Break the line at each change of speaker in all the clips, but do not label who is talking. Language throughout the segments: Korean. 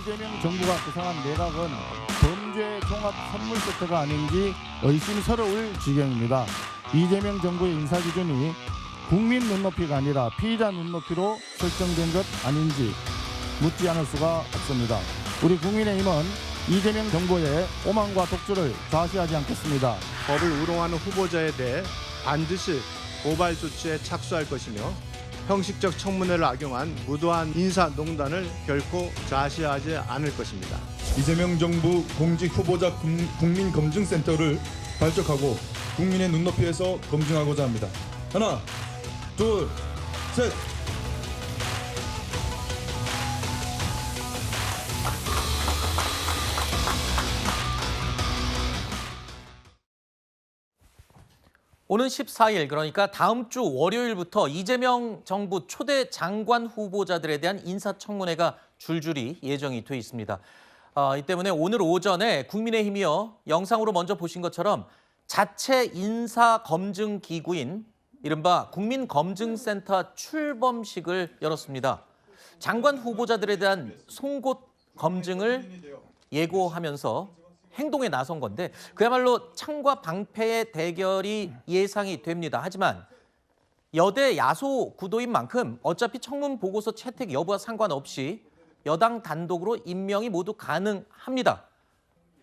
이재명 정부가 구성한 내각은 범죄 종합 선물 세트가 아닌지 의심스러울 지경입니다. 이재명 정부의 인사 기준이 국민 눈높이가 아니라 피의자 눈높이로 설정된 것 아닌지 묻지 않을 수가 없습니다. 우리 국민의힘은 이재명 정부의 오만과 독주를 좌시하지 않겠습니다.
법을 우롱하는 후보자에 대해 반드시 고발 조치에 착수할 것이며 형식적 청문회를 악용한 무도한 인사농단을 결코 좌시하지 않을 것입니다.
이재명 정부 공직 후보자 국민검증센터를 발족하고 국민의 눈높이에서 검증하고자 합니다. 하나, 둘, 셋.
오는 14일 그러니까 다음 주 월요일부터 이재명 정부 초대 장관 후보자들에 대한 인사청문회가 줄줄이 예정이 돼 있습니다. 이 때문에 오늘 오전에 국민의힘이요, 영상으로 먼저 보신 것처럼 자체 인사검증기구인 이른바 국민검증센터 출범식을 열었습니다. 장관 후보자들에 대한 송곳 검증을 예고하면서 행동에 나선 건데 그야말로 창과 방패의 대결이 예상이 됩니다. 하지만 여대 야소 구도인 만큼 어차피 청문 보고서 채택 여부와 상관없이 여당 단독으로 임명이 모두 가능합니다.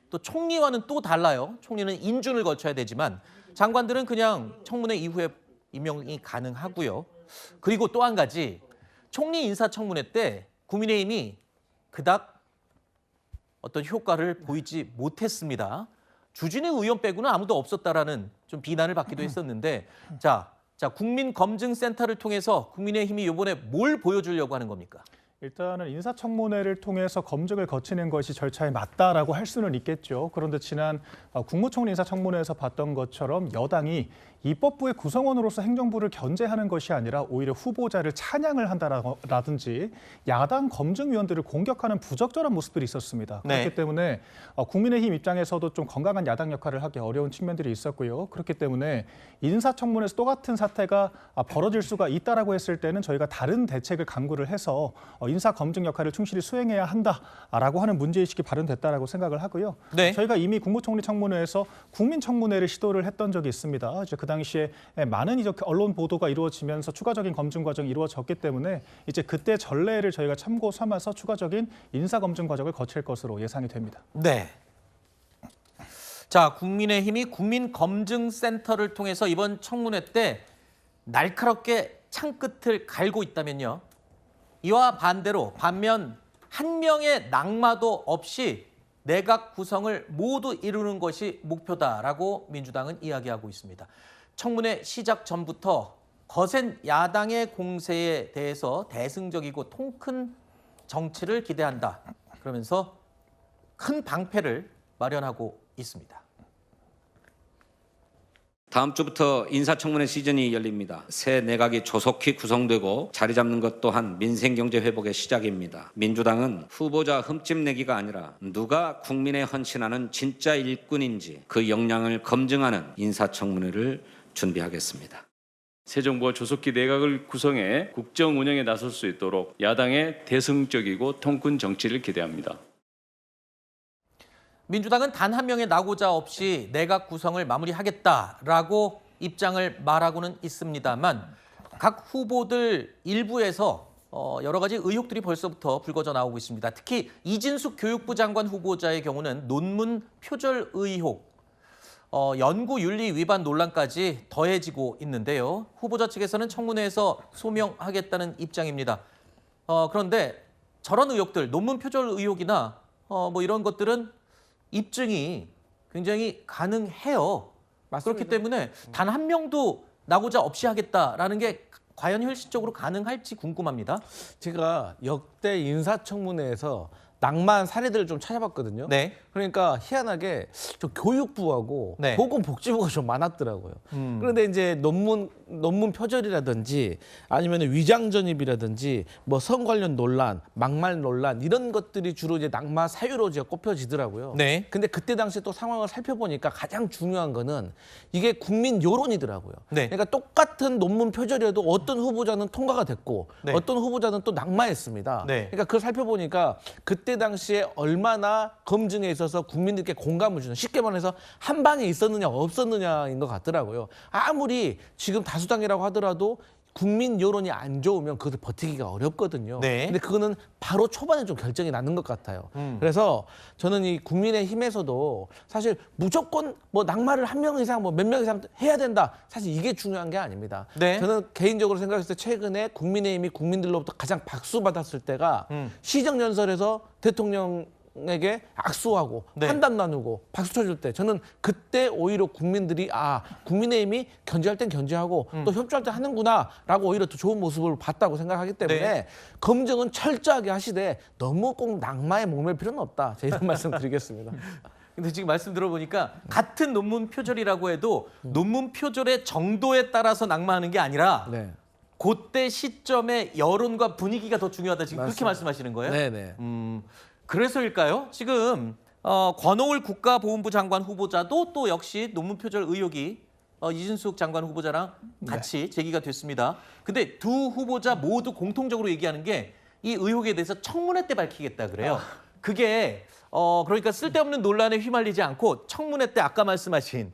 또 총리와는 또 달라요. 총리는 인준을 거쳐야 되지만 장관들은 그냥 청문회 이후에 임명이 가능하고요. 그리고 또 한 가지, 총리 인사청문회 때 국민의힘이 그닥 어떤 효과를 보이지 못했습니다. 주진우 의원 빼고는 아무도 없었다라는 좀 비난을 받기도 했었는데 자, 국민검증센터를 통해서 국민의힘이 이번에 뭘 보여주려고 하는 겁니까?
일단은 인사청문회를 통해서 검증을 거치는 것이 절차에 맞다라고 할 수는 있겠죠. 그런데 지난 국무총리 인사청문회에서 봤던 것처럼 여당이 입법부의 구성원으로서 행정부를 견제하는 것이 아니라 오히려 후보자를 찬양을 한다라든지 야당 검증위원들을 공격하는 부적절한 모습들이 있었습니다.
네.
그렇기 때문에 국민의힘 입장에서도 좀 건강한 야당 역할을 하기 어려운 측면들이 있었고요. 그렇기 때문에 인사청문회에서 똑같은 사태가 벌어질 수가 있다라고 했을 때는 저희가 다른 대책을 강구를 해서 인사 검증 역할을 충실히 수행해야 한다라고 하는 문제의식이 발현됐다라고 생각을 하고요.
네.
저희가 이미 국무총리 청문회에서 국민청문회를 시도를 했던 적이 있습니다. 이제 그 당시에 많은 이제 언론 보도가 이루어지면서 추가적인 검증 과정이 이루어졌기 때문에 이제 그때 전례를 저희가 참고 삼아서 추가적인 인사 검증 과정을 거칠 것으로 예상이 됩니다.
네. 자, 국민의힘이 국민검증센터를 통해서 이번 청문회 때 날카롭게 창끝을 갈고 있다면요. 이와 반대로 반면 한 명의 낙마도 없이 내각 구성을 모두 이루는 것이 목표다라고 민주당은 이야기하고 있습니다. 청문회 시작 전부터 거센 야당의 공세에 대해서 대승적이고 통큰 정치를 기대한다. 그러면서 큰 방패를 마련하고 있습니다.
다음 주부터 인사청문회 시즌이 열립니다. 새 내각이 조속히 구성되고 자리 잡는 것 또한 민생경제 회복의 시작입니다. 민주당은 후보자 흠집 내기가 아니라 누가 국민에 헌신하는 진짜 일꾼인지 그 역량을 검증하는 인사청문회를 준비하겠습니다.
새 정부가 조속히 내각을 구성해 국정 운영에 나설 수 있도록 야당의 대승적이고 통큰 정치를 기대합니다.
민주당은 단 한 명의 낙오자 없이 내각 구성을 마무리하겠다라고 입장을 말하고는 있습니다만 각 후보들 일부에서 여러 가지 의혹들이 벌써부터 불거져 나오고 있습니다. 특히 이진숙 교육부 장관 후보자의 경우는 논문 표절 의혹, 연구윤리 위반 논란까지 더해지고 있는데요. 후보자 측에서는 청문회에서 소명하겠다는 입장입니다. 그런데 저런 의혹들, 논문 표절 의혹이나 뭐 이런 것들은 입증이 굉장히 가능해요. 맞습니다. 그렇기 때문에 단 한 명도 낙오자 없이 하겠다라는 게 과연 현실적으로 가능할지 궁금합니다.
제가 역대 인사청문회에서 낭만 사례들을 좀 찾아봤거든요.
네.
그러니까 희한하게 좀 교육부하고
네.
보건복지부가 좀 많았더라고요. 그런데 이제 논문 표절이라든지 아니면 위장 전입이라든지 뭐 성 관련 논란, 막말 논란 이런 것들이 주로 이제 낙마 사유로 이제 꼽혀지더라고요.
네.
근데 그때 당시에 또 상황을 살펴보니까 가장 중요한 거는 이게 국민 여론이더라고요.
네.
그러니까 똑같은 논문 표절이어도 어떤 후보자는 통과가 됐고
네.
어떤 후보자는 또 낙마했습니다.
네.
그러니까 그걸 살펴보니까 그때 당시에 얼마나 검증에 있어서 국민들께 공감을 주는, 쉽게 말해서 한 방에 있었느냐 없었느냐인 것 같더라고요. 아무리 지금 다수당이라고 하더라도 국민 여론이 안 좋으면 그것을 버티기가 어렵거든요.
네.
근데 그거는 바로 초반에 좀 결정이 나는 것 같아요. 그래서 저는 이 국민의힘에서도 사실 무조건 뭐 낙마를 한 명 이상 뭐 몇 명 이상 해야 된다. 사실 이게 중요한 게 아닙니다.
네.
저는 개인적으로 생각했을 때 최근에 국민의힘이 국민들로부터 가장 박수받았을 때가 시정연설에서 대통령에게 악수하고
네.
환담 나누고 박수 쳐줄 때 저는 그때 오히려 국민들이 국민의힘이 견제할 땐 견제하고 또 협조할 때 하는구나라고 오히려 더 좋은 모습을 봤다고 생각하기 때문에
네.
검증은 철저하게 하시되 너무 꼭 낙마에 목맬 필요는 없다. 제가 이런 말씀 드리겠습니다.
근데 지금 말씀 들어보니까 같은 논문 표절이라고 해도 논문 표절의 정도에 따라서 낙마하는 게 아니라
네.
그때 시점의 여론과 분위기가 더 중요하다. 지금 그렇게
맞습니다.
말씀하시는 거예요?
네네.
그래서일까요? 지금 권오을 국가보훈부 장관 후보자도 또 역시 논문 표절 의혹이 이준숙 장관 후보자랑 같이 제기가 됐습니다. 근데 두 후보자 모두 공통적으로 얘기하는 게 이 의혹에 대해서 청문회 때 밝히겠다 그래요. 그게 그러니까 쓸데없는 논란에 휘말리지 않고 청문회 때 아까 말씀하신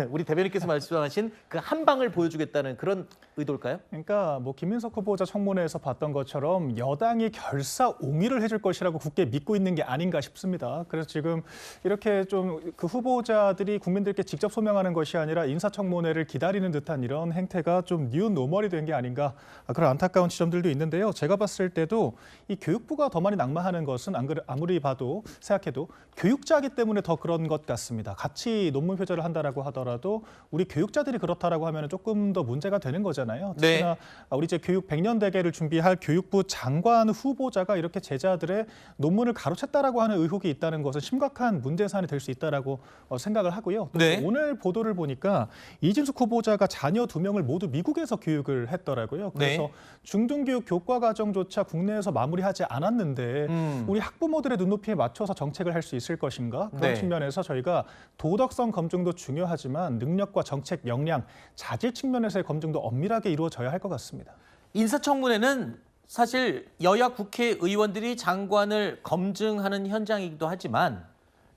우리 대변인께서 말씀하신 그 한 방을 보여주겠다는 그런 의도일까요?
그러니까 뭐 김민석 후보자 청문회에서 봤던 것처럼 여당이 결사옹위를 해줄 것이라고 굳게 믿고 있는 게 아닌가 싶습니다. 그래서 지금 이렇게 좀 그 후보자들이 국민들께 직접 소명하는 것이 아니라 인사청문회를 기다리는 듯한 이런 행태가 좀 뉴 노멀이 된 게 아닌가, 그런 안타까운 지점들도 있는데요. 제가 봤을 때도 이 교육부가 더 많이 낙마하는 것은 아무리 봐도 생각해도 교육자이기 때문에 더 그런 것 같습니다. 같이 논문 표절을 한다라고 하더라도 우리 교육자들이 그렇다라고 하면 조금 더 문제가 되는 거잖아요.
네.
특히나 우리 이제 교육 100년 대계를 준비할 교육부 장관 후보자가 이렇게 제자들의 논문을 가로챘다라고 하는 의혹이 있다는 것은 심각한 문제 사안이 될 수 있다라고 생각을 하고요. 또
네.
오늘 보도를 보니까 이진숙 후보자가 자녀 2명을 모두 미국에서 교육을 했더라고요. 그래서
네.
중등교육 교과 과정조차 국내에서 마무리하지 않았는데 우리 학부모들의 눈높이에 맞춰서 정책을 할 수 있을 것인가? 그런
네.
측면에서 저희가 도덕성 검증도 중요하지만 능력과 정책 역량, 자질 측면에서의 검증도 엄밀하게 이루어져야 할 것 같습니다.
인사청문회는 사실 여야 국회의원들이 장관을 검증하는 현장이기도 하지만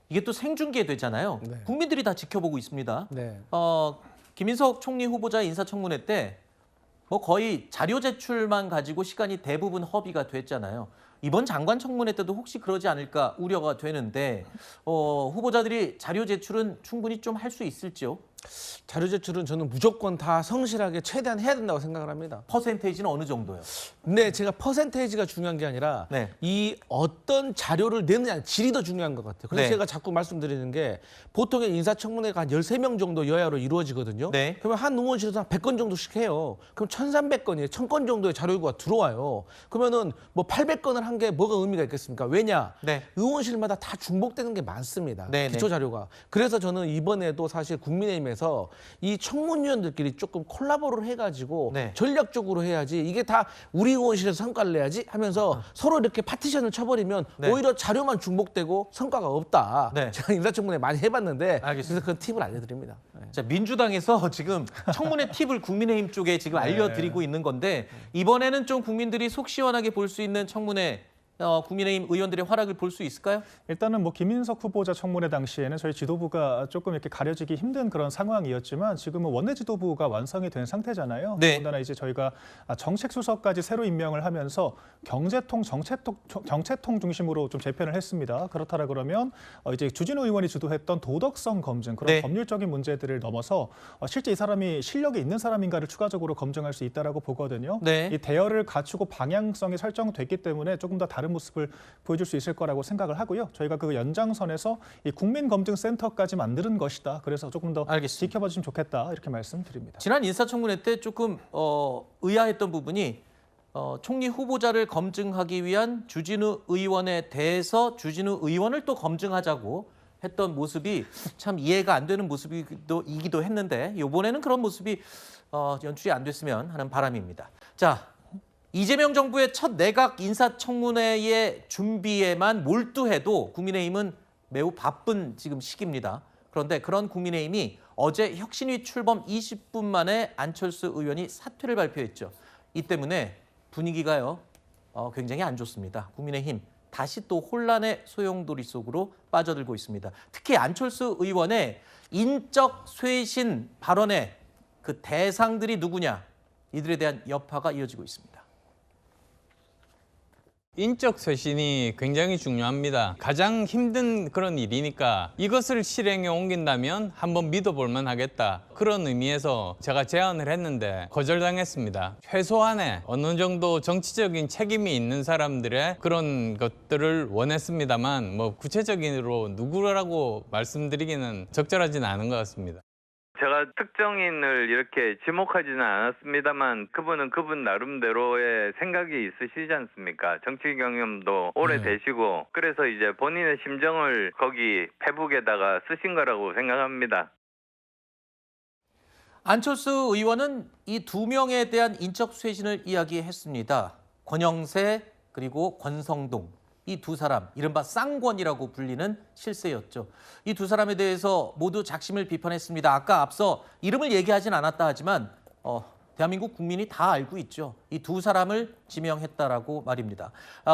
이게 또 생중계되잖아요.
네.
국민들이 다 지켜보고 있습니다.
네.
김인석 총리 후보자 인사청문회 때 뭐 거의 자료 제출만 가지고 시간이 대부분 허비가 됐잖아요. 이번 장관 청문회 때도 혹시 그러지 않을까 우려가 되는데 후보자들이 자료 제출은 충분히 좀 할 수 있을지요?
자료 제출은 저는 무조건 다 성실하게 최대한 해야 된다고 생각을 합니다.
퍼센테이지는 어느 정도요?
근데 제가 퍼센테이지가 중요한 게 아니라
네.
이 어떤 자료를 내느냐 질이 더 중요한 것 같아요. 그래서
네.
제가 자꾸 말씀드리는 게 보통의 인사청문회가 한 13명 정도 여야로 이루어지거든요.
네.
그러면 한 의원실에서 한 100건 정도씩 해요. 그럼 1,300건이에요. 1,000건 정도의 자료 요구가 들어와요. 그러면은 뭐 800건을 한 게 뭐가 의미가 있겠습니까? 왜냐?
네.
의원실마다 다 중복되는 게 많습니다.
네,
기초
네.
자료가. 그래서 저는 이번에도 사실 국민의힘에서 이 청문위원들끼리 조금 콜라보를 해가지고
네.
전략적으로 해야지, 이게 다 우리 의원실에서 성과를 내야지 하면서 서로 이렇게 파티션을 쳐버리면
네.
오히려 자료만 중복되고 성과가 없다.
네.
제가 인사청문회 많이 해봤는데
알겠습니다.
그래서 그 팁을 알려드립니다. 네.
자, 민주당에서 지금 청문회 팁을 국민의힘 쪽에 지금 알려드리고 있는 건데 이번에는 좀 국민들이 속 시원하게 볼 수 있는 청문회 국민의힘 의원들의 활약을 볼 수 있을까요?
일단은 뭐 김인석 후보자 청문회 당시에는 저희 지도부가 조금 이렇게 가려지기 힘든 그런 상황이었지만 지금은 원내 지도부가 완성이 된 상태잖아요.
네.
더군다나 이제 저희가 정책 수석까지 새로 임명을 하면서 경제통, 정체통 중심으로 좀 재편을 했습니다. 그렇다라 그러면 이제 주진우 의원이 주도했던 도덕성 검증, 그런
네.
법률적인 문제들을 넘어서 실제 이 사람이 실력이 있는 사람인가를 추가적으로 검증할 수 있다라고 보거든요.
네.
이 대열을 갖추고 방향성이 설정됐기 때문에 조금 더 다른 모습을 보여줄 수 있을 거라고 생각을 하고요. 저희가 그 연장선에서 이 국민검증센터까지 만드는 것이다. 그래서 조금 더
알겠습니다.
지켜봐 주시면 좋겠다. 이렇게 말씀드립니다.
지난 인사청문회 때 조금 의아했던 부분이 총리 후보자를 검증하기 위한 주진우 의원에 대해서 주진우 의원을 또 검증하자고 했던 모습이 참 이해가 안 되는 모습이기도 했는데 이번에는 그런 모습이 연출이 안 됐으면 하는 바람입니다. 자, 이재명 정부의 첫 내각 인사청문회의 준비에만 몰두해도 국민의힘은 매우 바쁜 지금 시기입니다. 그런데 그런 국민의힘이 어제 혁신위 출범 20분 만에 안철수 의원이 사퇴를 발표했죠. 이 때문에 분위기가요 굉장히 안 좋습니다. 국민의힘 다시 또 혼란의 소용돌이 속으로 빠져들고 있습니다. 특히 안철수 의원의 인적 쇄신 발언의 그 대상들이 누구냐, 이들에 대한 여파가 이어지고 있습니다.
인적 쇄신이 굉장히 중요합니다. 가장 힘든 그런 일이니까 이것을 실행에 옮긴다면 한번 믿어볼만 하겠다. 그런 의미에서 제가 제안을 했는데 거절당했습니다. 최소한의 어느 정도 정치적인 책임이 있는 사람들의 그런 것들을 원했습니다만 뭐 구체적으로 누구라고 말씀드리기는 적절하지는 않은 것 같습니다.
제가 특정인을 이렇게 지목하지는 않았습니다만 그분은 그분 나름대로의 생각이 있으시지 않습니까? 정치 경험도 오래 되시고 그래서 이제 본인의 심정을 거기 페북에다가 쓰신 거라고 생각합니다.
안철수 의원은 이 두 명에 대한 인적 쇄신을 이야기했습니다. 권영세 그리고 권성동. 이 두 사람, 이른바 쌍권이라고 불리는 실세였죠. 이 두 사람에 대해서 모두 작심을 비판했습니다. 아까 앞서 이름을 얘기하진 않았다 하지만 대한민국 국민이 다 알고 있죠. 이 두 사람을 지명했다라고 말입니다.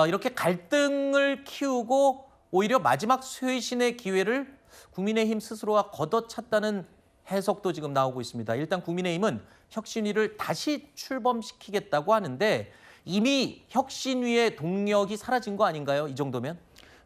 이렇게 갈등을 키우고 오히려 마지막 쇄신의 기회를 국민의힘 스스로가 걷어찼다는 해석도 지금 나오고 있습니다. 일단 국민의힘은 혁신위를 다시 출범시키겠다고 하는데 이미 혁신위의 동력이 사라진 거 아닌가요? 이 정도면?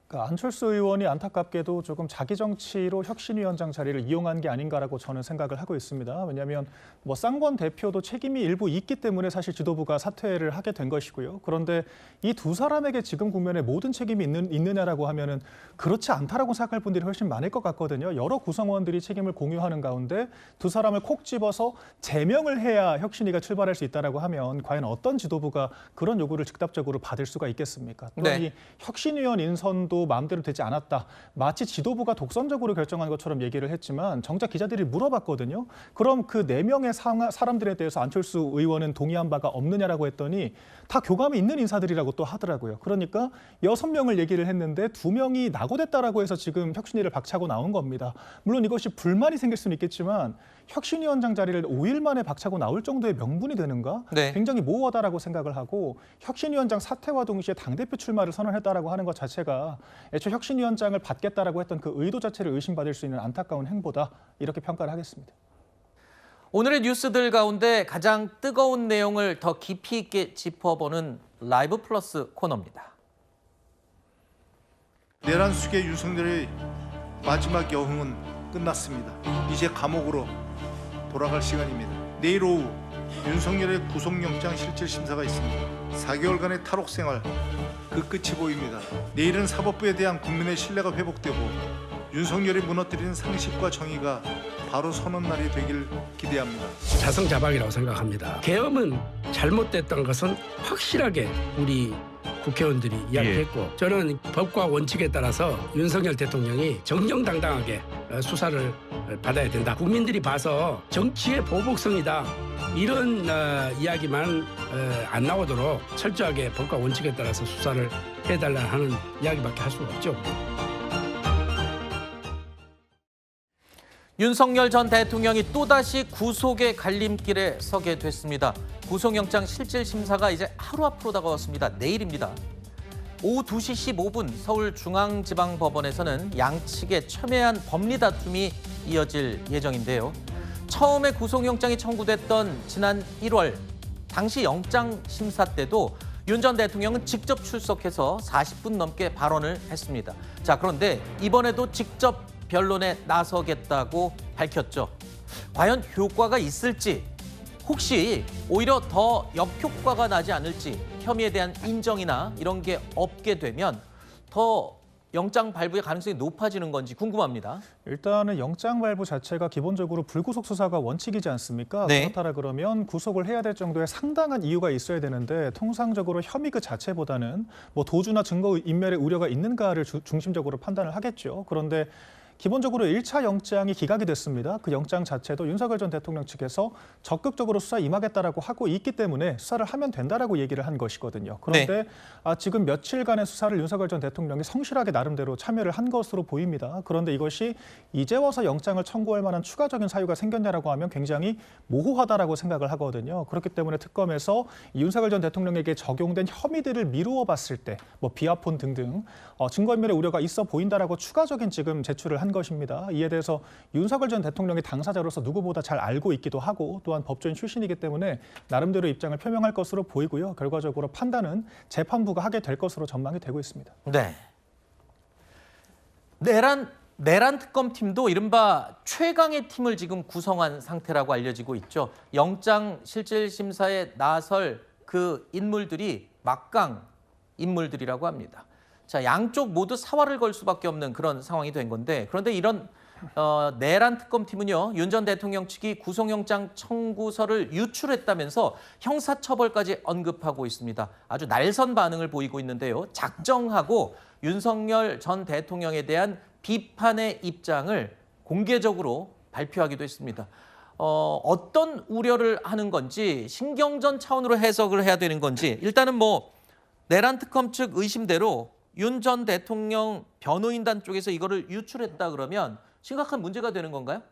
그러니까 안철수 의원이 안타깝게도 조금 자기 정치로 혁신위원장 자리를 이용한 게 아닌가라고 저는 생각을 하고 있습니다. 왜냐하면 뭐 쌍권 대표도 책임이 일부 있기 때문에 사실 지도부가 사퇴를 하게 된 것이고요. 그런데 이 두 사람에게 지금 국면에 모든 책임이 있느냐라고 하면은 그렇지 않다라고 생각할 분들이 훨씬 많을 것 같거든요. 여러 구성원들이 책임을 공유하는 가운데 두 사람을 콕 집어서 제명을 해야 혁신위가 출발할 수 있다라고 하면 과연 어떤 지도부가 그런 요구를 즉답적으로 받을 수가 있겠습니까? 또한 이 혁신위원 인선도 마음대로 되지 않았다. 마치 지도부가 독선적으로 결정한 것처럼 얘기를 했지만 정작 기자들이 물어봤거든요. 그럼 그 4명의 사람들에 대해서 안철수 의원은 동의한 바가 없느냐라고 했더니 다 교감이 있는 인사들이라고 또 하더라고요. 그러니까 6명을 얘기를 했는데 2명이 낙오됐다라고 해서 지금 혁신위를 박차고 나온 겁니다. 물론 이것이 불만이 생길 수는 있겠지만 혁신위원장 자리를 5일 만에 박차고 나올 정도의 명분이 되는가?
네.
굉장히 모호하다라고 생각을 하고 혁신위원장 사퇴와 동시에 당대표 출마를 선언했다라고 하는 것 자체가 애초에 혁신위원장을 받겠다라고 했던 그 의도 자체를 의심받을 수 있는 안타까운 행보다 이렇게 평가를 하겠습니다.
오늘의 뉴스들 가운데 가장 뜨거운 내용을 더 깊이 있게 짚어보는 라이브 플러스 코너입니다.
내란 수계 윤석열의 마지막 여흥은 끝났습니다. 이제 감옥으로 돌아갈 시간입니다. 내일 오후 윤석열의 구속영장 실질 심사가 있습니다. 4개월간의 탈옥 생활 그 끝이 보입니다. 내일은 사법부에 대한 국민의 신뢰가 회복되고 윤석열이 무너뜨리는 상식과 정의가 바로 서는 날이 되길 기대합니다.
자성자박이라고 생각합니다. 계엄은 잘못됐던 것은 확실하게 우리 국회의원들이 이야기했고 저는 법과 원칙에 따라서 윤석열 대통령이 정정당당하게 수사를 받아야 된다. 국민들이 봐서 정치의 보복성이다. 이런 이야기만 안 나오도록 철저하게 법과 원칙에 따라서 수사를 해달라 하는 이야기밖에 할 수가 없죠.
윤석열 전 대통령이 또다시 구속의 갈림길에 서게 됐습니다. 구속영장 실질 심사가 이제 하루 앞으로 다가왔습니다. 내일입니다. 오후 2시 15분 서울중앙지방법원에서는 양측의 첨예한 법리 다툼이 이어질 예정인데요. 처음에 구속영장이 청구됐던 지난 1월 당시 영장 심사 때도 윤 전 대통령은 직접 출석해서 40분 넘게 발언을 했습니다. 자, 그런데 이번에도 직접 변론에 나서겠다고 밝혔죠. 과연 효과가 있을지, 혹시 오히려 더 역효과가 나지 않을지, 혐의에 대한 인정이나 이런 게 없게 되면 더 영장 발부의 가능성이 높아지는 건지 궁금합니다.
일단은 영장 발부 자체가 기본적으로 불구속 수사가 원칙이지 않습니까?
네.
그렇다라 그러면 구속을 해야 될 정도의 상당한 이유가 있어야 되는데 통상적으로 혐의 그 자체보다는 뭐 도주나 증거 인멸의 우려가 있는가를 중심적으로 판단을 하겠죠. 그런데 기본적으로 1차 영장이 기각이 됐습니다. 그 영장 자체도 윤석열 전 대통령 측에서 적극적으로 수사에 임하겠다라고 하고 있기 때문에 수사를 하면 된다라고 얘기를 한 것이거든요. 그런데 지금 며칠간의 수사를 윤석열 전 대통령이 성실하게 나름대로 참여를 한 것으로 보입니다. 그런데 이것이 이제 와서 영장을 청구할 만한 추가적인 사유가 생겼냐라고 하면 굉장히 모호하다라고 생각을 하거든요. 그렇기 때문에 특검에서 윤석열 전 대통령에게 적용된 혐의들을 미루어 봤을 때 뭐 비아폰 등등 증거인멸의 우려가 있어 보인다라고 추가적인 지금 제출을 한 것입니다. 이에 대해서 윤석열 전 대통령이 당사자로서 누구보다 잘 알고 있기도 하고 또한 법조인 출신이기 때문에 나름대로 입장을 표명할 것으로 보이고요. 결과적으로 판단은 재판부가 하게 될 것으로 전망이 되고 있습니다.
네. 내란 특검팀도 이른바 최강의 팀을 지금 구성한 상태라고 알려지고 있죠. 영장 실질 심사에 나설 그 인물들이 막강 인물들이라고 합니다. 자, 양쪽 모두 사활을 걸 수밖에 없는 그런 상황이 된 건데, 그런데 이런 내란 특검팀은요, 윤 전 대통령 측이 구속영장 청구서를 유출했다면서 형사처벌까지 언급하고 있습니다. 아주 날선 반응을 보이고 있는데요. 작정하고 윤석열 전 대통령에 대한 비판의 입장을 공개적으로 발표하기도 했습니다. 어떤 우려를 하는 건지 신경전 차원으로 해석을 해야 되는 건지, 일단은 뭐 내란 특검 측 의심대로 윤 전 대통령 변호인단 쪽에서 이거를 유출했다 그러면 심각한 문제가 되는 건가요?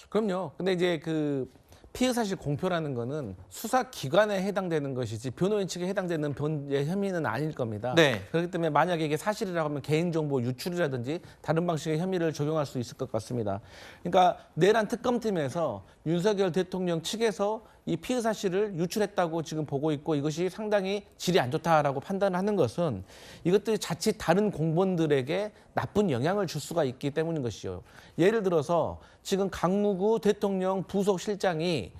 그럼요. 근데 이제 그 피의 사실 공표라는 거는 수사 기관에 해당되는 것이지 변호인 측에 해당되는 혐의는 아닐 겁니다.
네.
그렇기 때문에 만약에 이게 사실이라고 하면 개인정보 유출이라든지 다른 방식의 혐의를 적용할 수 있을 것 같습니다. 그러니까 내란 특검팀에서 윤석열 대통령 측에서 이 피의 사실을 유출했다고 지금 보고 있고, 이것이 상당히 질이 안 좋다라고 판단하는 것은 이것들이 자칫 다른 공무원들에게 나쁜 영향을 줄 수가 있기 때문인 것이죠. 예를 들어서 지금 강무구 대통령 부속실장이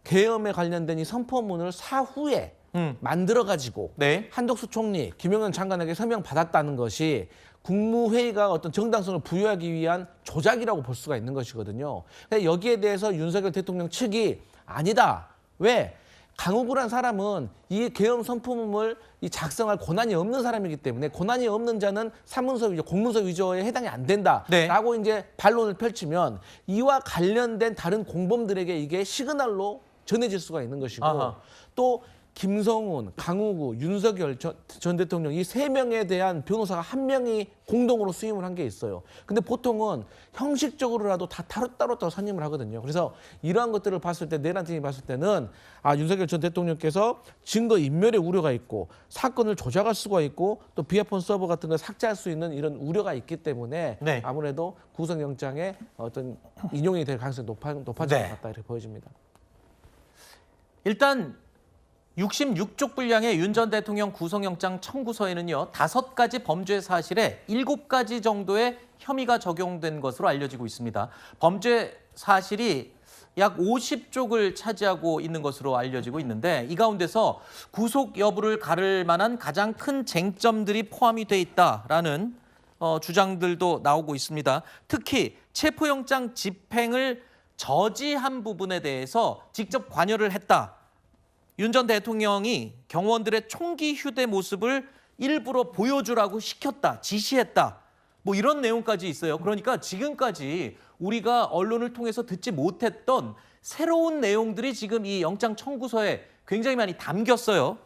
계엄에 관련된 이 선포문을 사후에 만들어가지고 한덕수 총리, 김용현 장관에게 서명 받았다는 것이 국무회의가 어떤 정당성을 부여하기 위한 조작이라고 볼 수가 있는 것이거든요. 여기에 대해서 윤석열 대통령 측이 아니다. 왜? 강우구란 사람은 이 계엄 선포문을 작성할 권한이 없는 사람이기 때문에 권한이 없는 자는 사문서 위조, 공문서 위조에 해당이 안 된다라고 이제 반론을 펼치면 이와 관련된 다른 공범들에게 이게 시그널로 전해질 수가 있는 것이고, 또 김성훈, 강우구, 윤석열 전 대통령 이 세 명에 대한 변호사가 한 명이 공동으로 수임을 한 게 있어요. 근데 보통은 형식적으로라도 다 따로따로 선임을 하거든요. 그래서 이러한 것들을 봤을 때, 내란팀이 봤을 때는 윤석열 전 대통령께서 증거 인멸의 우려가 있고 사건을 조작할 수가 있고 또 비아폰 서버 같은 걸 삭제할 수 있는 이런 우려가 있기 때문에 아무래도 구속영장에 어떤 인용이 될 가능성이 높아진 것 같다 이렇게 보여집니다.
일단 66쪽 분량의 윤 전 대통령 구속영장 청구서에는요, 5가지 범죄 사실에 7가지 정도의 혐의가 적용된 것으로 알려지고 있습니다. 범죄 사실이 약 50쪽을 차지하고 있는 것으로 알려지고 있는데, 이 가운데서 구속 여부를 가를 만한 가장 큰 쟁점들이 포함이 돼 있다라는 주장들도 나오고 있습니다. 특히 체포영장 집행을 저지한 부분에 대해서 직접 관여를 했다. 윤 전 대통령이 경호원들의 총기 휴대 모습을 일부러 보여주라고 시켰다, 지시했다. 뭐 이런 내용까지 있어요. 그러니까 지금까지 우리가 언론을 통해서 듣지 못했던 새로운 내용들이 지금 이 영장 청구서에 굉장히 많이 담겼어요.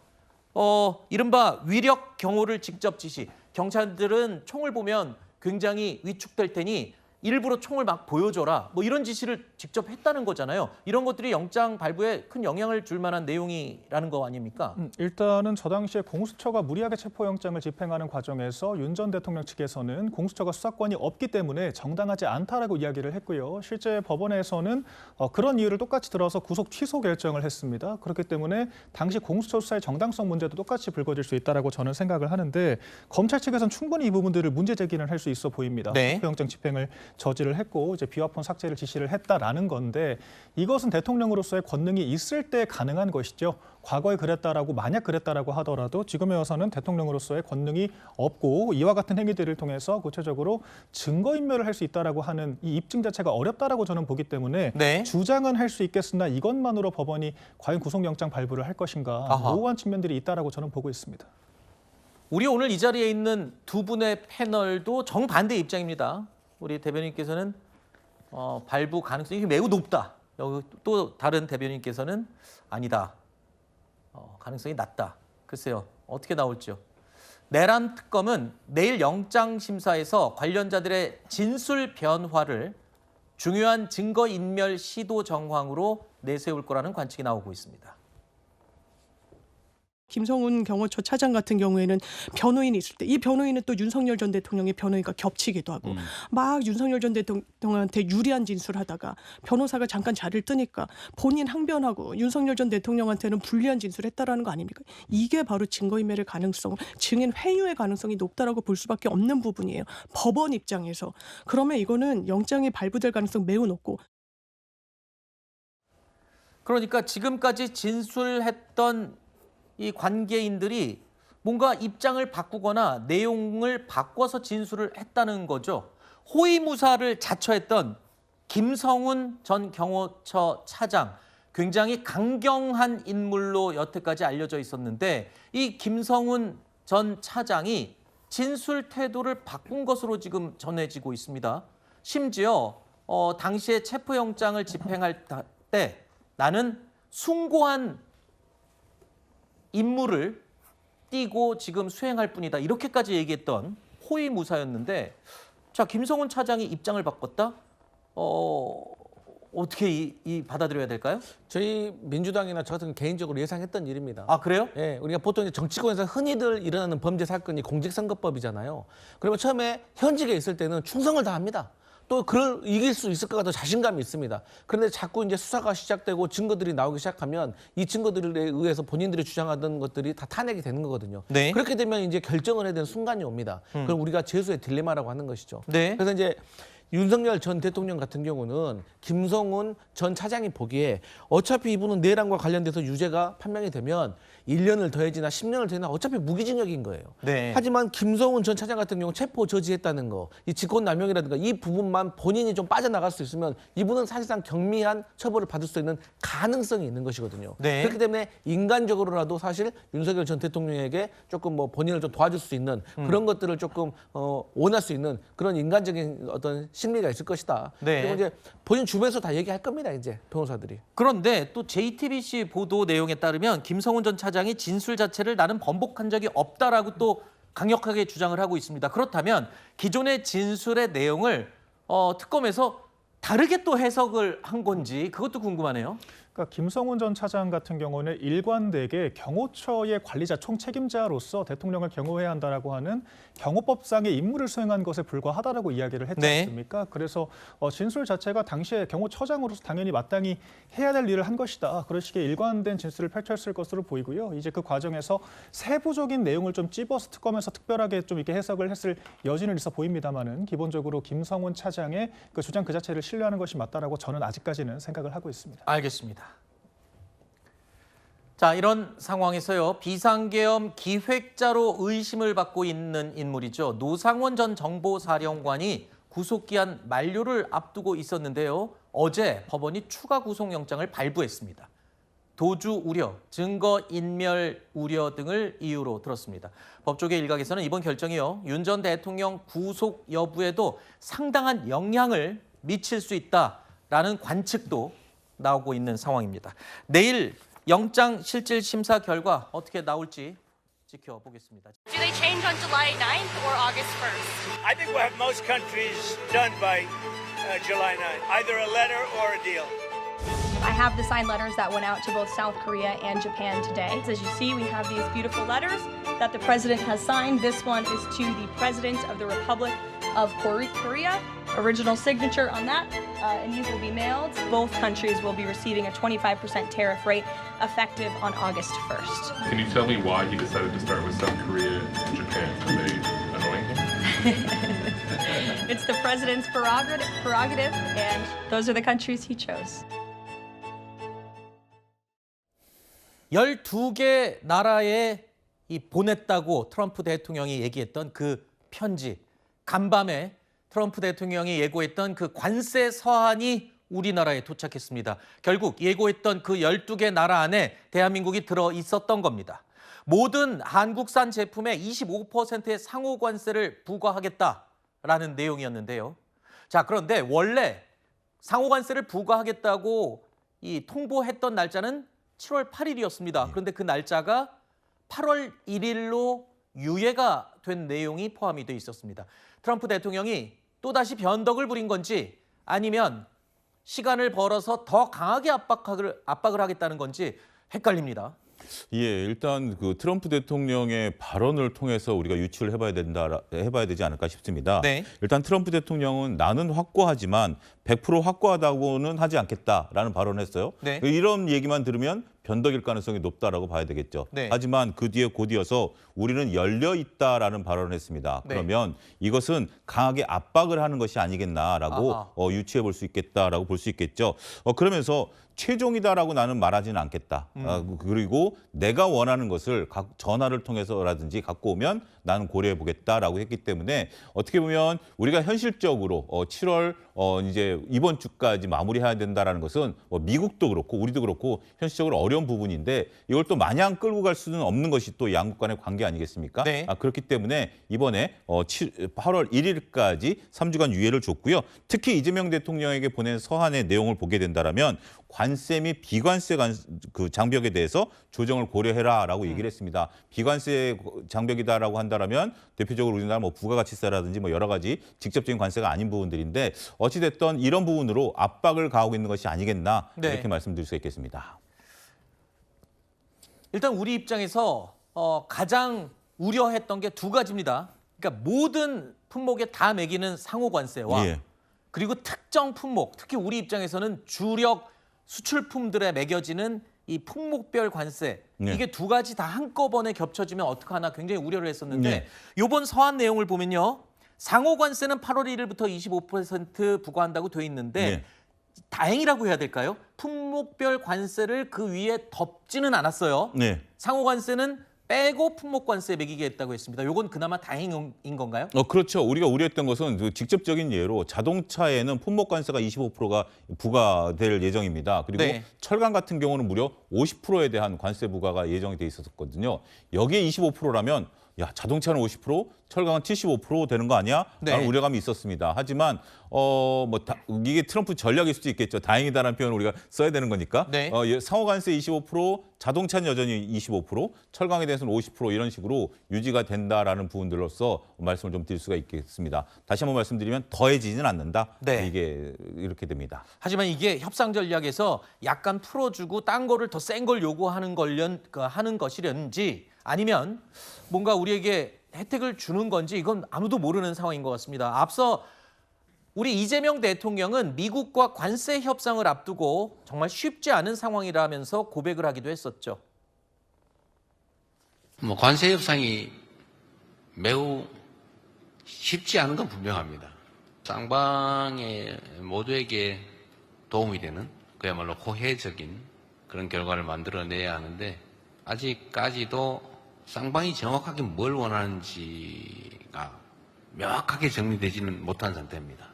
이른바 위력 경호를 직접 지시. 경찰들은 총을 보면 굉장히 위축될 테니 일부러 총을 막 보여줘라, 뭐 이런 지시를 직접 했다는 거잖아요. 이런 것들이 영장 발부에 큰 영향을 줄 만한 내용이라는 거 아닙니까?
일단은 저 당시에 공수처가 무리하게 체포영장을 집행하는 과정에서 윤 전 대통령 측에서는 공수처가 수사권이 없기 때문에 정당하지 않다라고 이야기를 했고요. 실제 법원에서는 그런 이유를 똑같이 들어서 구속 취소 결정을 했습니다. 그렇기 때문에 당시 공수처 수사의 정당성 문제도 똑같이 불거질 수 있다라고 저는 생각을 하는데, 검찰 측에서는 충분히 이 부분들을 문제 제기는 할 수 있어 보입니다. 체포영장 집행을 저지를 했고 이제 비화폰 삭제를 지시를 했다라는 건데, 이것은 대통령으로서의 권능이 있을 때 가능한 것이죠. 과거에 그랬다라고, 만약 그랬다라고 하더라도 지금에 와서는 대통령으로서의 권능이 없고 이와 같은 행위들을 통해서 구체적으로 증거인멸을 할 수 있다라고 하는 이 입증 자체가 어렵다라고 저는 보기 때문에 주장은 할 수 있겠으나 이것만으로 법원이 과연 구속영장 발부를 할 것인가, 모호한 측면들이 있다라고 저는 보고 있습니다.
우리 오늘 이 자리에 있는 두 분의 패널도 정반대 입장입니다. 우리 대변인께서는 발부 가능성이 매우 높다. 여기 또 다른 대변인께서는 아니다. 가능성이 낮다. 글쎄요. 어떻게 나올지요. 내란 특검은 내일 영장심사에서 관련자들의 진술 변화를 중요한 증거인멸 시도 정황으로 내세울 거라는 관측이 나오고 있습니다.
김성훈 경호처 차장 같은 경우에는 변호인이 있을 때 이 변호인은 또 윤석열 전 대통령의 변호인과 겹치기도 하고 막 윤석열 전 대통령한테 유리한 진술하다가 변호사가 잠깐 자리를 뜨니까 본인 항변하고 윤석열 전 대통령한테는 불리한 진술했다라는 거 아닙니까? 이게 바로 증거인멸의 가능성, 증인 회유의 가능성이 높다라고 볼 수밖에 없는 부분이에요. 법원 입장에서. 그러면 이거는 영장이 발부될 가능성 매우 높고.
그러니까 지금까지 진술했던 이 관계인들이 뭔가 입장을 바꾸거나 내용을 바꿔서 진술을 했다는 거죠. 호위무사를 자처했던 김성훈 전 경호처 차장, 굉장히 강경한 인물로 여태까지 알려져 있었는데 이 김성훈 전 차장이 진술 태도를 바꾼 것으로 지금 전해지고 있습니다. 심지어 당시에 체포영장을 집행할 때 나는 숭고한 임무를 띠고 지금 수행할 뿐이다. 이렇게까지 얘기했던 호위무사였는데 자, 김성훈 차장이 입장을 바꿨다? 어떻게 받아들여야 될까요?
저희 민주당이나 저 같은 개인적으로 예상했던 일입니다.
아, 그래요?
예, 우리가 보통 이제 정치권에서 흔히들 일어나는 범죄 사건이 공직선거법이잖아요. 그러면 처음에 현직에 있을 때는 충성을 다합니다. 또 그걸 이길 수 있을 것 같아서 자신감이 있습니다. 그런데 자꾸 이제 수사가 시작되고 증거들이 나오기 시작하면 이 증거들에 의해서 본인들이 주장하던 것들이 다 탄핵이 되는 거거든요.
네.
그렇게 되면 이제 결정을 해야 되는 순간이 옵니다. 그럼 우리가 재수의 딜레마라고 하는 것이죠.
네.
그래서 이제 윤석열 전 대통령 같은 경우는 김성훈 전 차장이 보기에 어차피 이분은 내란과 관련돼서 유죄가 판명이 되면 1년을 더해지나 10년을 더해지나 어차피 무기징역인 거예요.
네.
하지만 김성훈 전 차장 같은 경우 체포 저지했다는 거, 이 직권남용이라든가 이 부분만 본인이 좀 빠져나갈 수 있으면 이분은 사실상 경미한 처벌을 받을 수 있는 가능성이 있는 것이거든요.
네.
그렇기 때문에 인간적으로라도 사실 윤석열 전 대통령에게 조금 뭐 본인을 좀 도와줄 수 있는 그런 것들을 조금 원할 수 있는 그런 인간적인 어떤 심리가 있을 것이다.
네.
그리고 이제 본인 주변에서 다 얘기할 겁니다. 이제 변호사들이.
그런데 또 JTBC 보도 내용에 따르면 김성훈 전 차장이 진술 자체를 나는 번복한 적이 없다라고 또 강력하게 주장을 하고 있습니다. 그렇다면 기존의 진술의 내용을 특검에서 다르게 또 해석을 한 건지 그것도 궁금하네요.
그러니까 김성훈 전 차장 같은 경우는 일관되게 경호처의 관리자 총책임자로서 대통령을 경호해야 한다라고 하는 경호법상의 임무를 수행한 것에 불과하다라고 이야기를 했지
네.
않습니까? 그래서 진술 자체가 당시에 경호처장으로서 당연히 마땅히 해야 될 일을 한 것이다. 그런 식의 일관된 진술을 펼쳤을 것으로 보이고요. 이제 그 과정에서 세부적인 내용을 좀 찝어서 특검에서 특별하게 좀 이렇게 해석을 했을 여지는 있어 보입니다만은 기본적으로 김성훈 차장의 그 주장 그 자체를 신뢰하는 것이 맞다라고 저는 아직까지는 생각을 하고 있습니다.
알겠습니다. 자, 이런 상황에서요. 비상계엄 기획자로 의심을 받고 있는 인물이죠. 노상원 전 정보사령관이 구속기한 만료를 앞두고 있었는데요. 어제 법원이 추가 구속영장을 발부했습니다. 도주 우려, 증거인멸 우려 등을 이유로 들었습니다. 법조계 일각에서는 이번 결정이요. 윤 전 대통령 구속 여부에도 상당한 영향을 미칠 수 있다라는 관측도 나오고 있는 상황입니다. 내일 영장 실질 심사 결과 어떻게 나올지 지켜보겠습니다.
Do they change on July 9th or August 1st?
I think we'll have most countries done by July 9th, either a letter or a deal.
I have the signed letters that went out to both South Korea and Japan today. As you see, we have these beautiful letters that the president has signed. This one is to the president of the Republic of Korea. Original signature on that, and these will be mailed. Both countries will be receiving a 25% tariff rate effective on August 1st.
Can you tell me why he decided to start with South Korea and Japan? Are they annoying him?
It's the president's prerogative, and those are the countries he chose.
12개 나라에 보냈다고 트럼프 대통령이 얘기했던 그 편지, 간밤에 트럼프 대통령이 예고했던 그 관세 서한이 우리나라에 도착했습니다. 결국 예고했던 그 12개 나라 안에 대한민국이 들어 있었던 겁니다. 모든 한국산 제품에 25%의 상호 관세를 부과하겠다라는 내용이었는데요. 자, 그런데 원래 상호관세를 부과하겠다고 이 통보했던 날짜는 7월 8일이었습니다. 그런데 그 날짜가 8월 1일로 유예가 된 내용이 포함이 돼 있었습니다. 트럼프 대통령이 또다시 변덕을 부린 건지 아니면 시간을 벌어서 더 강하게 압박을 하겠다는 건지 헷갈립니다.
예, 일단 그 트럼프 대통령의 발언을 통해서 우리가 유추를 해봐야 되지 않을까 싶습니다.
네.
일단 트럼프 대통령은 나는 확고하지만 100% 확고하다고는 하지 않겠다라는 발언을 했어요.
네.
이런 얘기만 들으면 변덕일 가능성이 높다라고 봐야 되겠죠.
네.
하지만 그 뒤에 곧이어서 우리는 열려 있다라는 발언을 했습니다.
네.
그러면 이것은 강하게 압박을 하는 것이 아니겠나라고 유추해 볼 수 있겠다라고 볼 수 있겠죠. 그러면서 최종이다라고 나는 말하지는 않겠다. 그리고 내가 원하는 것을 각 전화를 통해서라든지 갖고 오면 나는 고려해 보겠다라고 했기 때문에 어떻게 보면 우리가 현실적으로 7월 이제 이번 주까지 마무리해야 된다라는 것은 미국도 그렇고 우리도 그렇고 현실적으로 어려운 부분인데 이걸 또 마냥 끌고 갈 수는 없는 것이 또 양국 간의 관계 아니겠습니까?
네.
그렇기 때문에 이번에 8월 1일까지 3주간 유예를 줬고요. 특히 이재명 대통령에게 보낸 서한의 내용을 보게 된다라면 관세 및 비관세 그 장벽에 대해서 조정을 고려해라라고 얘기를 했습니다. 비관세 장벽이다라고 한다라면 대표적으로 우리나라 뭐 부가가치세라든지 뭐 여러 가지 직접적인 관세가 아닌 부분들인데 어찌됐든 이런 부분으로 압박을 가하고 있는 것이 아니겠나
네.
이렇게 말씀드릴 수 있겠습니다.
일단 우리 입장에서 가장 우려했던 게 두 가지입니다. 그러니까 모든 품목에 다 매기는 상호관세와
예.
그리고 특정 품목, 특히 우리 입장에서는 주력 수출품들에 매겨지는 이 품목별 관세,
네.
이게 두 가지 다 한꺼번에 겹쳐지면 어떡하나 굉장히 우려를 했었는데
네.
이번 서한 내용을 보면요. 상호관세는 8월 1일부터 25% 부과한다고 돼 있는데
네.
다행이라고 해야 될까요? 품목별 관세를 그 위에 덮지는 않았어요.
네.
상호관세는 빼고 품목관세 매기게 했다고 했습니다. 이건 그나마 다행인 건가요?
그렇죠. 우리가 우려했던 것은 그 직접적인 예로 자동차에는 품목관세가 25%가 부과될 예정입니다. 그리고
네.
철강 같은 경우는 무려 50%에 대한 관세 부과가 예정이 돼 있었거든요. 여기에 25%라면 야, 자동차는 50%, 철강은 75% 되는 거 아니야?
네.
라는 우려감이 있었습니다. 하지만 이게 트럼프 전략일 수도 있겠죠. 다행이다라는 표현을 우리가 써야 되는 거니까.
네.
상호관세 25%, 자동차는 여전히 25%, 철강에 대해서는 50% 이런 식으로 유지가 된다라는 부분들로서 말씀을 좀 드릴 수가 있겠습니다. 다시 한번 말씀드리면 더해지지는 않는다.
네.
이게 이렇게 됩니다.
하지만 이게 협상 전략에서 약간 풀어주고 딴 거를 더 센 걸 요구하는 하는 것이련지 아니면 뭔가 우리에게 혜택을 주는 건지 이건 아무도 모르는 상황인 것 같습니다. 앞서 우리 이재명 대통령은 미국과 관세 협상을 앞두고 정말 쉽지 않은 상황이라면서 고백을 하기도 했었죠.
관세 협상이 매우 쉽지 않은 건 분명합니다. 쌍방의 모두에게 도움이 되는 그야말로 호혜적인 그런 결과를 만들어내야 하는데 아직까지도 쌍방이 정확하게 뭘 원하는지가 명확하게 정리되지는 못한 상태입니다.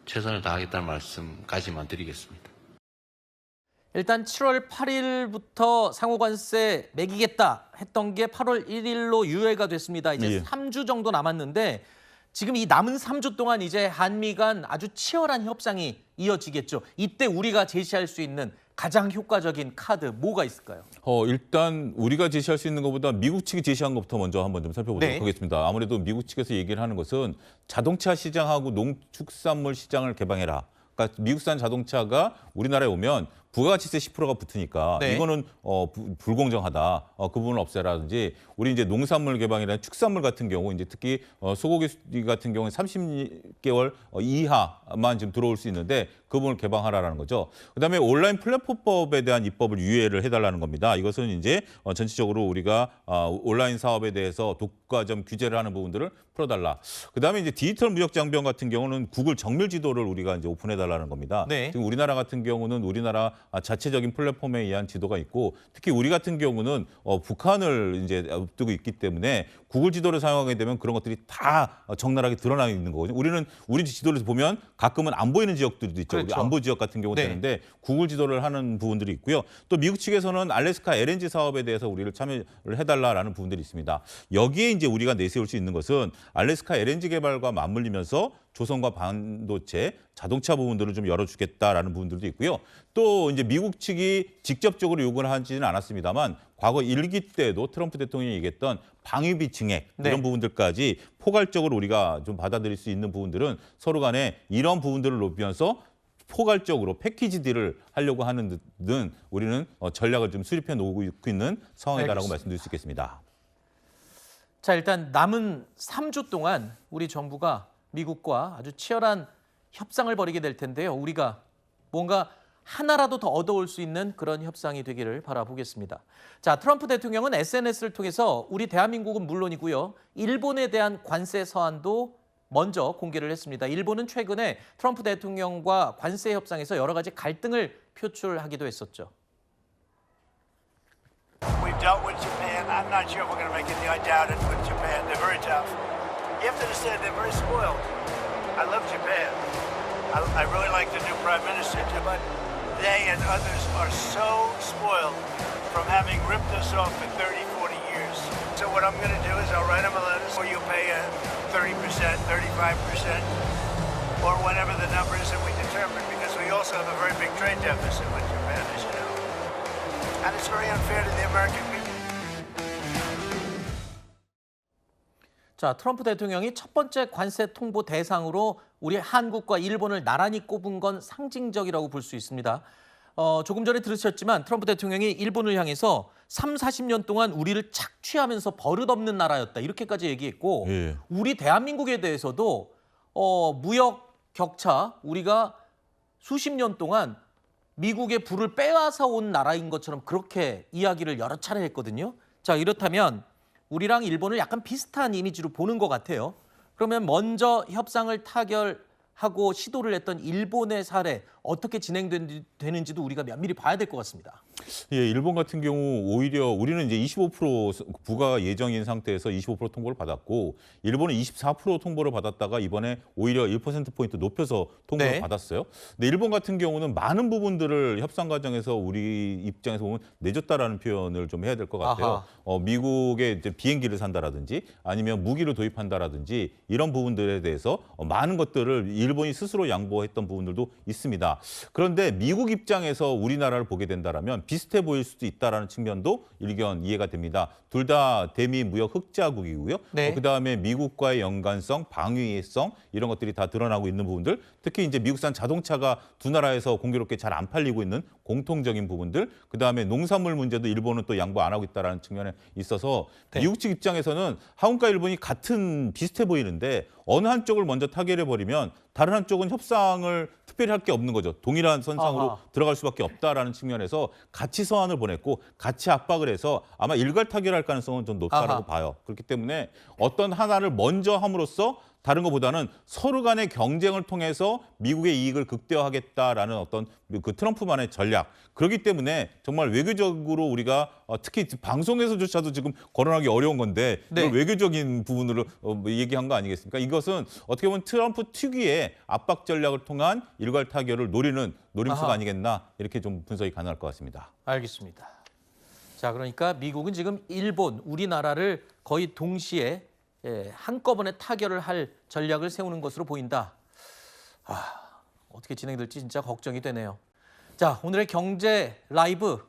최선을 다하겠다는 말씀까지만 드리겠습니다.
일단 7월 8일부터 상호관세 매기겠다 했던 게 8월 1일로 유예가 됐습니다. 이제
예.
3주 정도 남았는데 지금 이 남은 3주 동안 이제 한미 간 아주 치열한 협상이 이어지겠죠. 이때 우리가 제시할 수 있는 가장 효과적인 카드 뭐가 있을까요?
일단 우리가 제시할 수 있는 것보다 미국 측이 제시한 것부터 먼저 한번 좀 살펴보도록
네.
하겠습니다. 아무래도 미국 측에서 얘기를 하는 것은 자동차 시장하고 농축산물 시장을 개방해라. 그러니까 미국산 자동차가 우리나라에 오면 부가가치세 10%가 붙으니까
네.
이거는 불공정하다. 그 부분을 없애라든지 우리 이제 농산물 개방이나 축산물 같은 경우 이제 특히 소고기 같은 경우는 30개월 이하만 지금 들어올 수 있는데 그 부분을 개방하라라는 거죠. 그다음에 온라인 플랫폼법에 대한 입법을 유예를 해달라는 겁니다. 이것은 이제 전체적으로 우리가 온라인 사업에 대해서 독과점 규제를 하는 부분들을 풀어달라. 그다음에 이제 디지털 무역 장벽 같은 경우는 구글 정밀 지도를 우리가 이제 오픈해달라는 겁니다.
네.
지금 우리나라 같은 경우는 우리나라 자체적인 플랫폼에 의한 지도가 있고 특히 우리 같은 경우는 북한을 이제 앞두고 있기 때문에 구글 지도를 사용하게 되면 그런 것들이 다 적나라하게 드러나 있는 거거든요. 우리 지도를 보면 가끔은 안 보이는 지역들도 있죠.
그렇죠.
우리 안보 지역 같은 경우
네.
되는데 구글 지도를 하는 부분들이 있고요. 또 미국 측에서는 알래스카 LNG 사업에 대해서 우리를 참여를 해달라라는 부분들이 있습니다. 여기에 이제 우리가 내세울 수 있는 것은 알래스카 LNG 개발과 맞물리면서 조선과 반도체, 자동차 부분들을 좀 열어주겠다라는 부분들도 있고요. 또 이제 미국 측이 직접적으로 요구를 하지는 않았습니다만 과거 1기 때도 트럼프 대통령이 얘기했던 방위비 증액 이런 부분들까지 포괄적으로 우리가 좀 받아들일 수 있는 부분들은 서로 간에 이런 부분들을 높이면서 포괄적으로 패키지 딜을 하려고 하는 등 우리는 전략을 좀 수립해 놓고 있는 상황이다라고 말씀드릴 수 있겠습니다.
자, 일단 남은 3주 동안 우리 정부가 미국과 아주 치열한 협상을 벌이게 될 텐데요. 우리가 뭔가 하나라도 더 얻어올 수 있는 그런 협상이 되기를 바라보겠습니다. 자, 트럼프 대통령은 SNS를 통해서 우리 대한민국은 물론이고요. 일본에 대한 관세 서한도 먼저 공개를 했습니다. 일본은 최근에 트럼프 대통령과 관세 협상에서 여러 가지 갈등을 표출하기도 했었죠.
We've dealt with Japan. I'm not sure if we're going to make it. I doubt it with Japan. They're very tough. You have to understand they're very spoiled. I love Japan. I really like the new prime minister, but they and others are so spoiled from having ripped us off for 30, 40 years. So what I'm going to do is I'll write them a letter where you pay 30%, 35%, or whatever the number is that we determine, because we also have a very big trade deficit with Japan, as you know. And it's very unfair to the American people.
자, 트럼프 대통령이 첫 번째 관세 통보 대상으로 우리 한국과 일본을 나란히 꼽은 건 상징적이라고 볼 수 있습니다. 조금 전에 들으셨지만 트럼프 대통령이 일본을 향해서 3, 40년 동안 우리를 착취하면서 버릇없는 나라였다. 이렇게까지 얘기했고 우리 대한민국에 대해서도 무역 격차, 우리가 수십 년 동안 미국의 부를 빼앗아 온 나라인 것처럼 그렇게 이야기를 여러 차례 했거든요. 자, 이렇다면 우리랑 일본을 약간 비슷한 이미지로 보는 것 같아요. 그러면 먼저 협상을 타결하고 시도를 했던 일본의 사례 어떻게 진행되는지도 우리가 면밀히 봐야 될 것 같습니다.
예, 일본 같은 경우 오히려 우리는 이제 25% 부과 예정인 상태에서 25% 통보를 받았고 일본은 24% 통보를 받았다가 이번에 오히려 1%포인트 높여서 통보를 받았어요. 근데 일본 같은 경우는 많은 부분들을 협상 과정에서 우리 입장에서 보면 내줬다라는 표현을 좀 해야 될 것 같아요. 미국의 이제 비행기를 산다라든지 아니면 무기를 도입한다라든지 이런 부분들에 대해서 많은 것들을 일본이 스스로 양보했던 부분들도 있습니다. 그런데 미국 입장에서 우리나라를 보게 된다라면 비슷해 보일 수도 있다라는 측면도 일견 이해가 됩니다. 둘 다 대미 무역 흑자국이고요. 그다음에 미국과의 연관성, 방위성 이런 것들이 다 드러나고 있는 부분들, 특히 이제 미국산 자동차가 두 나라에서 공교롭게 잘 안 팔리고 있는 공통적인 부분들, 그다음에 농산물 문제도 일본은 또 양보 안 하고 있다라는 측면에 있어서 미국 측 입장에서는 한국과 일본이 같은 비슷해 보이는데 어느 한쪽을 먼저 타결해 버리면 다른 한쪽은 협상을 특별히 할 게 없는 거죠. 동일한 선상으로 들어갈 수밖에 없다라는 측면에서 같이 서한을 보냈고 같이 압박을 해서 아마 일괄 타결할 가능성은 좀 높다라고 봐요. 그렇기 때문에 어떤 하나를 먼저 함으로써 다른 것보다는 서로 간의 경쟁을 통해서 미국의 이익을 극대화하겠다라는 어떤 그 트럼프만의 전략. 그렇기 때문에 정말 외교적으로 우리가 특히 방송에서조차도 지금 거론하기 어려운 건데 이걸 외교적인 부분으로 얘기한 거 아니겠습니까? 이것은 어떻게 보면 트럼프 특유의 압박 전략을 통한 일괄 타결을 노리는 노림수가 아니겠나 이렇게 좀 분석이 가능할 것 같습니다.
알겠습니다. 자, 그러니까 미국은 지금 일본, 우리나라를 거의 동시에 한꺼번에 타결을 할 전략을 세우는 것으로 보인다. 어떻게 진행될지 진짜 걱정이 되네요. 자, 오늘의 경제 라이브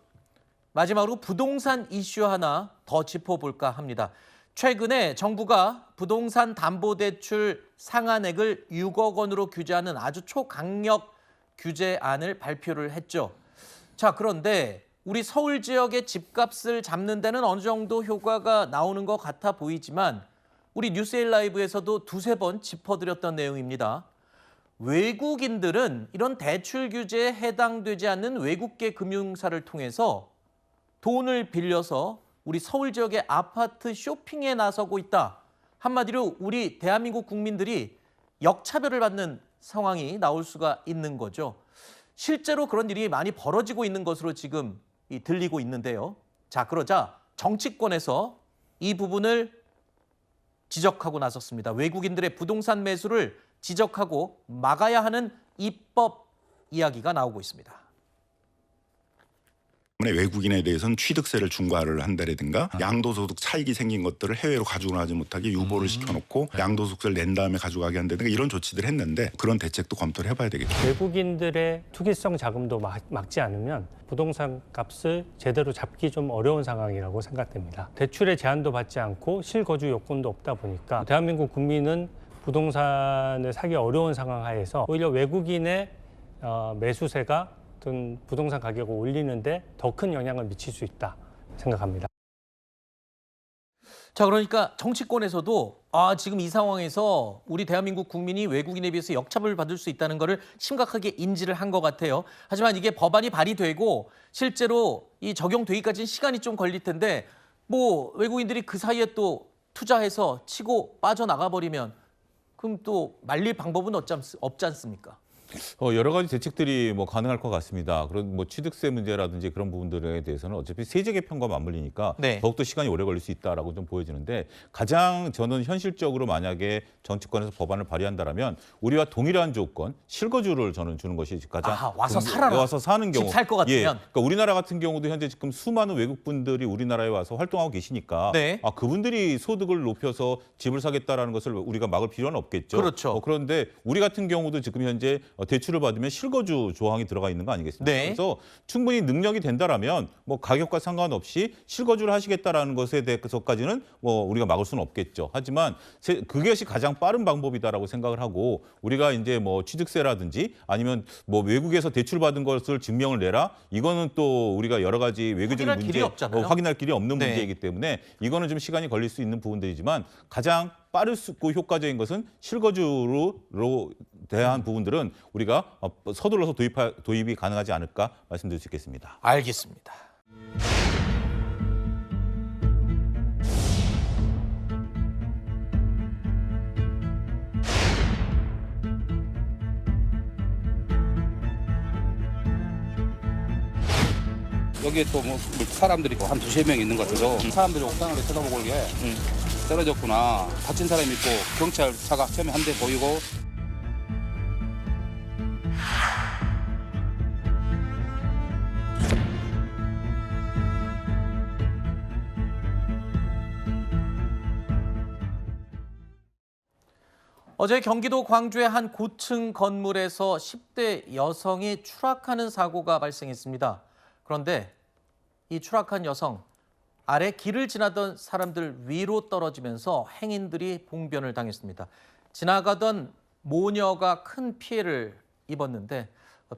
마지막으로 부동산 이슈 하나 더 짚어볼까 합니다. 최근에 정부가 부동산 담보대출 상한액을 6억 원으로 규제하는 아주 초강력 규제안을 발표를 했죠. 자, 그런데 우리 서울 지역의 집값을 잡는 데는 어느 정도 효과가 나오는 것 같아 보이지만 우리 뉴스에일 라이브에서도 두세 번 짚어드렸던 내용입니다. 외국인들은 이런 대출 규제에 해당되지 않는 외국계 금융사를 통해서 돈을 빌려서 우리 서울 지역의 아파트 쇼핑에 나서고 있다. 한마디로 우리 대한민국 국민들이 역차별을 받는 상황이 나올 수가 있는 거죠. 실제로 그런 일이 많이 벌어지고 있는 것으로 지금 들리고 있는데요. 자, 그러자 정치권에서 이 부분을 지적하고 나섰습니다. 외국인들의 부동산 매수를 지적하고 막아야 하는 입법 이야기가 나오고 있습니다.
외국인에 대해서는 취득세를 중과를 한다라든가 양도소득 차익이 생긴 것들을 해외로 가져가지 못하게 유보를 시켜놓고 양도소득세를 낸 다음에 가져가게 한다든가 이런 조치들을 했는데 그런 대책도 검토를 해봐야 되겠죠.
외국인들의 투기성 자금도 막지 않으면 부동산 값을 제대로 잡기 좀 어려운 상황이라고 생각됩니다. 대출의 제한도 받지 않고 실거주 요건도 없다 보니까 대한민국 국민은 부동산을 사기 어려운 상황 하에서 오히려 외국인의 매수세가 부동산 가격을 올리는데 더 큰 영향을 미칠 수 있다 생각합니다.
자, 그러니까 정치권에서도 지금 이 상황에서 우리 대한민국 국민이 외국인에 비해서 역차별을 받을 수 있다는 거를 심각하게 인지를 한 것 같아요. 하지만 이게 법안이 발의되고 실제로 이 적용되기까지는 시간이 좀 걸릴 텐데 뭐 외국인들이 그 사이에 또 투자해서 치고 빠져나가 버리면 그럼 또 말릴 방법은 없지 않습니까?
여러 가지 대책들이 뭐 가능할 것 같습니다. 그런 뭐 취득세 문제라든지 그런 부분들에 대해서는 어차피 세제 개편과 맞물리니까
네.
더욱더 시간이 오래 걸릴 수 있다라고 좀 보여지는데 가장 저는 현실적으로 만약에 정치권에서 법안을 발의한다라면 우리와 동일한 조건 실거주를 저는 주는 것이 가장
와서 살아라.
와서 사는 경우.
집 살 것 같으면.
그러니까 우리나라 같은 경우도 현재 지금 수많은 외국 분들이 우리나라에 와서 활동하고 계시니까
네.
그분들이 소득을 높여서 집을 사겠다라는 것을 우리가 막을 필요는 없겠죠.
그렇죠.
그런데 우리 같은 경우도 지금 현재 대출을 받으면 실거주 조항이 들어가 있는 거 아니겠습니까?
네.
그래서 충분히 능력이 된다라면 뭐 가격과 상관없이 실거주를 하시겠다라는 것에 대해서까지는 뭐 우리가 막을 수는 없겠죠. 하지만 그것이 가장 빠른 방법이다라고 생각을 하고 우리가 이제 뭐 취득세라든지 아니면 뭐 외국에서 대출 받은 것을 증명을 내라 이거는 또 우리가 여러 가지 외교적인
확인할
문제
길이 없잖아요.
확인할 길이 없는
네.
문제이기 때문에 이거는 좀 시간이 걸릴 수 있는 부분들이지만 가장 빠르고 효과적인 것은 실거주로 대한 부분들은 우리가 서둘러서 도입이 가능하지 않을까 말씀드릴 수 있겠습니다.
알겠습니다.
여기에 또 뭐 사람들이 한 두세 명 있는 것 같아서 사람들이 옥상으로 쳐다보길래 떨어졌구나. 다친 사람이 있고 경찰차가 처음에 한 대 보이고
어제 경기도 광주의 한 고층 건물에서 10대 여성이 추락하는 사고가 발생했습니다. 그런데 이 추락한 여성 아래 길을 지나던 사람들 위로 떨어지면서 행인들이 봉변을 당했습니다. 지나가던 모녀가 큰 피해를 입었는데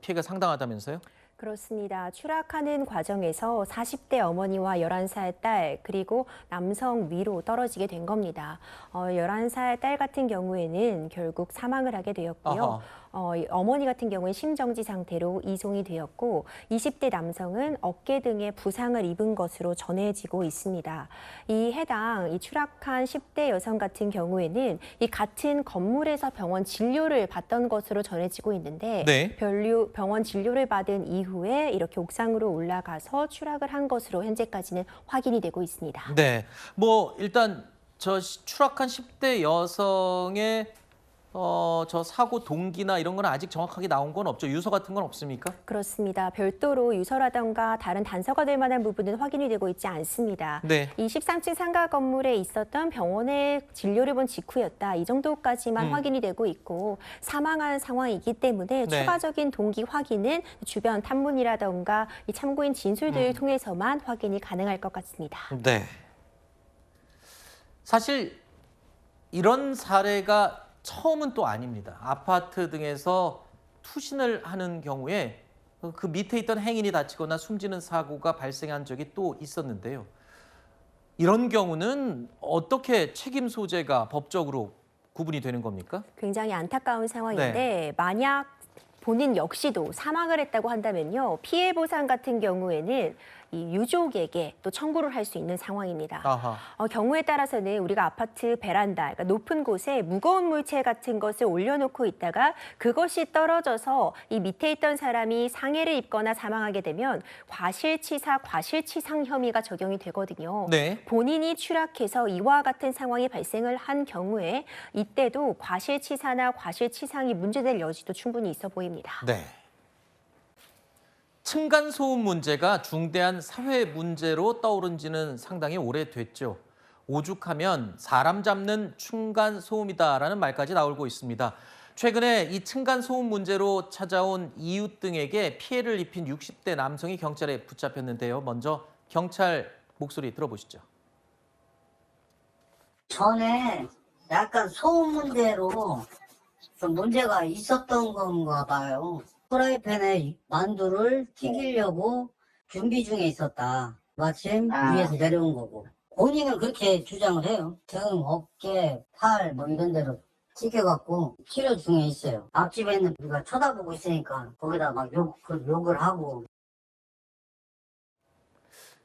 피해가 상당하다면서요?
그렇습니다. 추락하는 과정에서 40대 어머니와 11살 딸 그리고 남성 위로 떨어지게 된 겁니다. 11살 딸 같은 경우에는 결국 사망을 하게 되었고요. 어머니 같은 경우에 심정지 상태로 이송이 되었고 20대 남성은 어깨 등에 부상을 입은 것으로 전해지고 있습니다. 이 추락한 10대 여성 같은 경우에는 이 같은 건물에서 병원 진료를 받던 것으로 전해지고 있는데
네.
병원 진료를 받은 이후에 이렇게 옥상으로 올라가서 추락을 한 것으로 현재까지는 확인이 되고 있습니다.
네, 뭐 일단 저 추락한 10대 여성의 저 사고 동기나 이런 건 아직 정확하게 나온 건 없죠? 유서 같은 건 없습니까?
그렇습니다. 별도로 유서라던가 다른 단서가 될 만한 부분은 확인이 되고 있지 않습니다.
네.
이 13층 상가 건물에 있었던 병원에 진료를 본 직후였다. 이 정도까지만 확인이 되고 있고 사망한 상황이기 때문에
네.
추가적인 동기 확인은 주변 탐문이라던가 이 참고인 진술들을 통해서만 확인이 가능할 것 같습니다.
네. 사실 이런 사례가 처음은 또 아닙니다. 아파트 등에서 투신을 하는 경우에 그 밑에 있던 행인이 다치거나 숨지는 사고가 발생한 적이 또 있었는데요. 이런 경우는 어떻게 책임 소재가 법적으로 구분이 되는 겁니까?
굉장히 안타까운 상황인데 만약 본인 역시도 사망을 했다고 한다면요. 피해 보상 같은 경우에는 이 유족에게 또 청구를 할 수 있는 상황입니다. 경우에 따라서는 우리가 아파트 베란다, 그러니까 높은 곳에 무거운 물체 같은 것을 올려놓고 있다가 그것이 떨어져서 이 밑에 있던 사람이 상해를 입거나 사망하게 되면 과실치사, 과실치상 혐의가 적용이 되거든요.
네.
본인이 추락해서 이와 같은 상황이 발생을 한 경우에 이때도 과실치사나 과실치상이 문제될 여지도 충분히 있어 보입니다.
네. 층간소음 문제가 중대한 사회 문제로 떠오른 지는 상당히 오래됐죠. 오죽하면 사람 잡는 층간소음이다라는 말까지 나오고 있습니다. 최근에 이 층간소음 문제로 찾아온 이웃 등에게 피해를 입힌 60대 남성이 경찰에 붙잡혔는데요. 먼저 경찰 목소리 들어보시죠.
전에 약간 소음 문제로 좀 문제가 있었던 건가 봐요. 프라이팬에 만두를 튀기려고 준비 중에 있었다. 마침 위에서 내려온 거고. 본인은 그렇게 주장을 해요. 등, 어깨, 팔 뭐 이런 데로 튀겨갖고 치료 중에 있어요. 앞집에 있는 우리가 쳐다보고 있으니까 거기다 막 욕을 하고.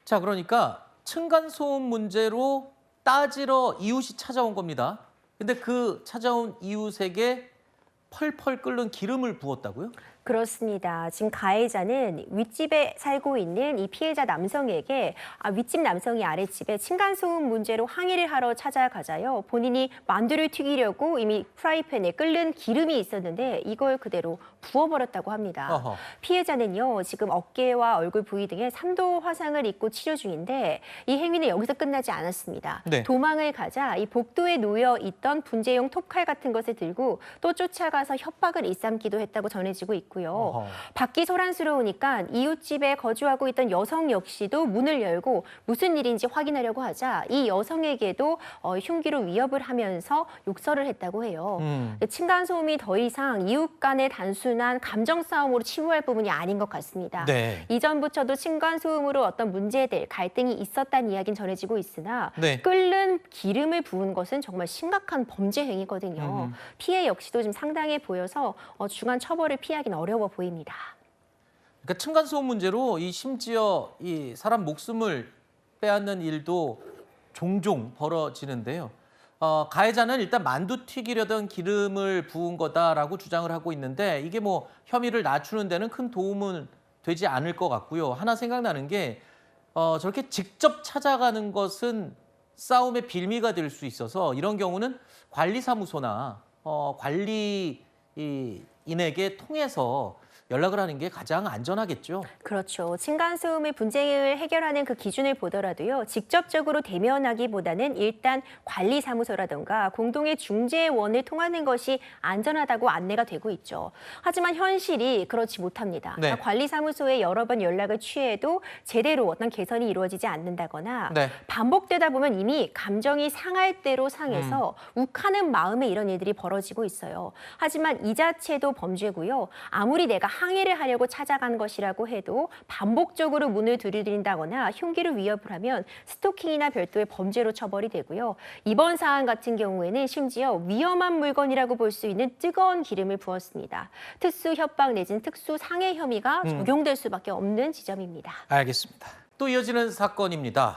자, 그러니까 층간소음 문제로 따지러 이웃이 찾아온 겁니다. 근데 그 찾아온 이웃에게 펄펄 끓는 기름을 부었다고요?
그렇습니다. 지금 가해자는 윗집에 살고 있는 이 피해자 남성에게 윗집 남성이 아랫집에 층간소음 문제로 항의를 하러 찾아가자요. 본인이 만두를 튀기려고 이미 프라이팬에 끓는 기름이 있었는데 이걸 그대로 부어버렸다고 합니다.
어허.
피해자는요. 지금 어깨와 얼굴 부위 등에 3도 화상을 입고 치료 중인데 이 행위는 여기서 끝나지 않았습니다.
네.
도망을 가자 이 복도에 놓여 있던 분재용 톱칼 같은 것을 들고 또 쫓아가서 협박을 일삼기도 했다고 전해지고 있고요. 밖이 소란스러우니까 이웃집에 거주하고 있던 여성 역시도 문을 열고 무슨 일인지 확인하려고 하자 이 여성에게도 흉기로 위협을 하면서 욕설을 했다고 해요. 층간소음이 더 이상 이웃 간의 단순한 감정 싸움으로 치부할 부분이 아닌 것 같습니다.
네.
이전부터도 층간소음으로 어떤 문제들, 갈등이 있었다는 이야기는 전해지고 있으나
네.
끓는 기름을 부은 것은 정말 심각한 범죄 행위거든요. 피해 역시도 좀 상당해 보여서 중한 처벌을 피하기는 어려워 보입니다.
그러니까 층간소음 문제로 심지어 이 사람 목숨을 빼앗는 일도 종종 벌어지는데요. 가해자는 일단 만두 튀기려던 기름을 부은 거다라고 주장을 하고 있는데 이게 뭐 혐의를 낮추는 데는 큰 도움은 되지 않을 것 같고요. 하나 생각나는 게 저렇게 직접 찾아가는 것은 싸움의 빌미가 될 수 있어서 이런 경우는 관리사무소나 관리인에게 통해서 연락을 하는 게 가장 안전하겠죠.
그렇죠. 층간소음의 분쟁을 해결하는 그 기준을 보더라도요. 직접적으로 대면하기보다는 일단 관리사무소라든가 공동의 중재원을 통하는 것이 안전하다고 안내가 되고 있죠. 하지만 현실이 그렇지 못합니다.
네.
관리사무소에 여러 번 연락을 취해도 제대로 어떤 개선이 이루어지지 않는다거나
네.
반복되다 보면 이미 감정이 상할 대로 상해서 욱하는 마음에 이런 일들이 벌어지고 있어요. 하지만 이 자체도 범죄고요. 아무리 내가 항의를 하려고 찾아간 것이라고 해도 반복적으로 문을 들이댄다거나 흉기로 위협을 하면 스토킹이나 별도의 범죄로 처벌이 되고요. 이번 사안 같은 경우에는 심지어 위험한 물건이라고 볼 수 있는 뜨거운 기름을 부었습니다. 특수 협박 내지는 특수 상해 혐의가 적용될 수밖에 없는 지점입니다.
알겠습니다. 또 이어지는 사건입니다.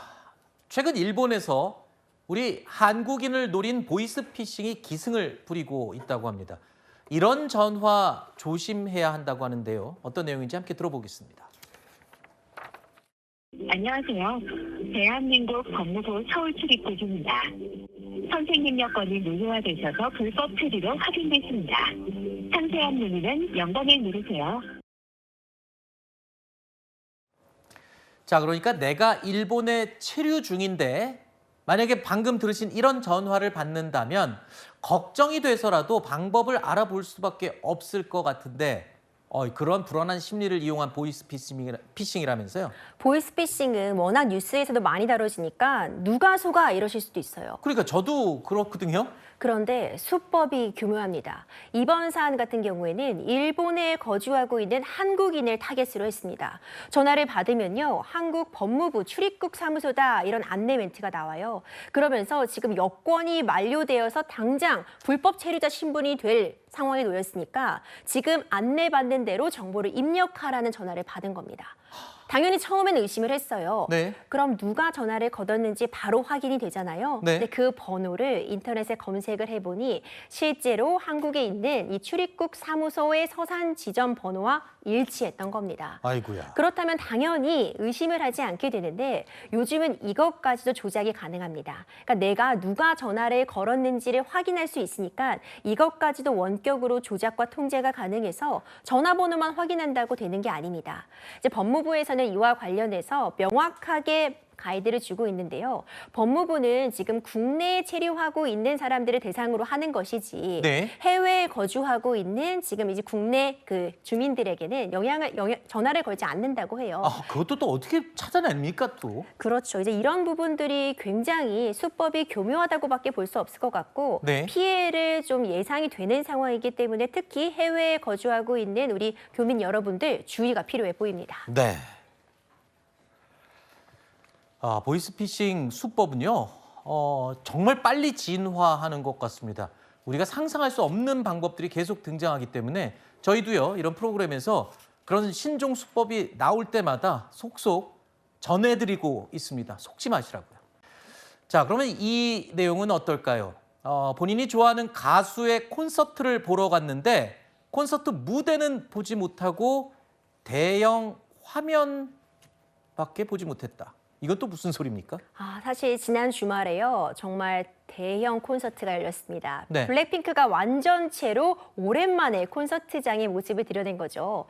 최근 일본에서 우리 한국인을 노린 보이스피싱이 기승을 부리고 있다고 합니다. 이런 전화 조심해야 한다고 하는데요. 어떤 내용인지 함께 들어보겠습니다.
안녕하세요. 대한민국 법무부 서울출입국입니다. 선생님 여건이 노후화되셔서 불법 체류로 확인됐습니다. 상세한 문의는 영번을 누르세요.
자, 그러니까 내가 일본에 체류 중인데 만약에 방금 들으신 이런 전화를 받는다면 걱정이 돼서라도 방법을 알아볼 수밖에 없을 것 같은데 그런 불안한 심리를 이용한 보이스피싱이라면서요?
보이스피싱은 워낙 뉴스에서도 많이 다뤄지니까 누가 속아 이러실 수도 있어요.
그러니까 저도 그렇거든요.
그런데 수법이 교묘합니다. 이번 사안 같은 경우에는 일본에 거주하고 있는 한국인을 타겟으로 했습니다. 전화를 받으면요. 한국 법무부 출입국 사무소다 이런 안내 멘트가 나와요. 그러면서 지금 여권이 만료되어서 당장 불법 체류자 신분이 될 상황에 놓였으니까 지금 안내받는 대로 정보를 입력하라는 전화를 받은 겁니다. 당연히 처음에는 의심을 했어요.
네.
그럼 누가 전화를 걸었는지 바로 확인이 되잖아요.
네.
근데 그 번호를 인터넷에 검색을 해보니 실제로 한국에 있는 이 출입국 사무소의 서산 지점 번호와 일치했던 겁니다.
아이고야.
그렇다면 당연히 의심을 하지 않게 되는데 요즘은 이것까지도 조작이 가능합니다. 그러니까 내가 누가 전화를 걸었는지를 확인할 수 있으니까 이것까지도 원격으로 조작과 통제가 가능해서 전화번호만 확인한다고 되는 게 아닙니다. 이제 법무부에서는 이와 관련해서 명확하게 가이드를 주고 있는데요. 법무부는 지금 국내에 체류하고 있는 사람들을 대상으로 하는 것이지
네.
해외에 거주하고 있는 지금 이제 국내 그 주민들에게는 전화를 걸지 않는다고 해요.
아, 그것도 또 어떻게 찾아냅니까 또?
그렇죠. 이제 이런 부분들이 굉장히 수법이 교묘하다고밖에 볼 수 없을 것 같고
네.
피해를 좀 예상이 되는 상황이기 때문에 특히 해외에 거주하고 있는 우리 교민 여러분들 주의가 필요해 보입니다.
네. 보이스피싱 수법은요, 정말 빨리 진화하는 것 같습니다. 우리가 상상할 수 없는 방법들이 계속 등장하기 때문에 저희도요, 이런 프로그램에서 그런 신종 수법이 나올 때마다 속속 전해드리고 있습니다. 속지 마시라고요. 자, 그러면 이 내용은 어떨까요? 본인이 좋아하는 가수의 콘서트를 보러 갔는데 콘서트 무대는 보지 못하고 대형 화면밖에 보지 못했다. 이건 또 무슨 소리입니까?
사실 지난 주말에요. 정말 대형 콘서트가 열렸습니다.
네.
블랙핑크가 완전체로 오랜만에 콘서트장의 모습을 드러낸 거죠.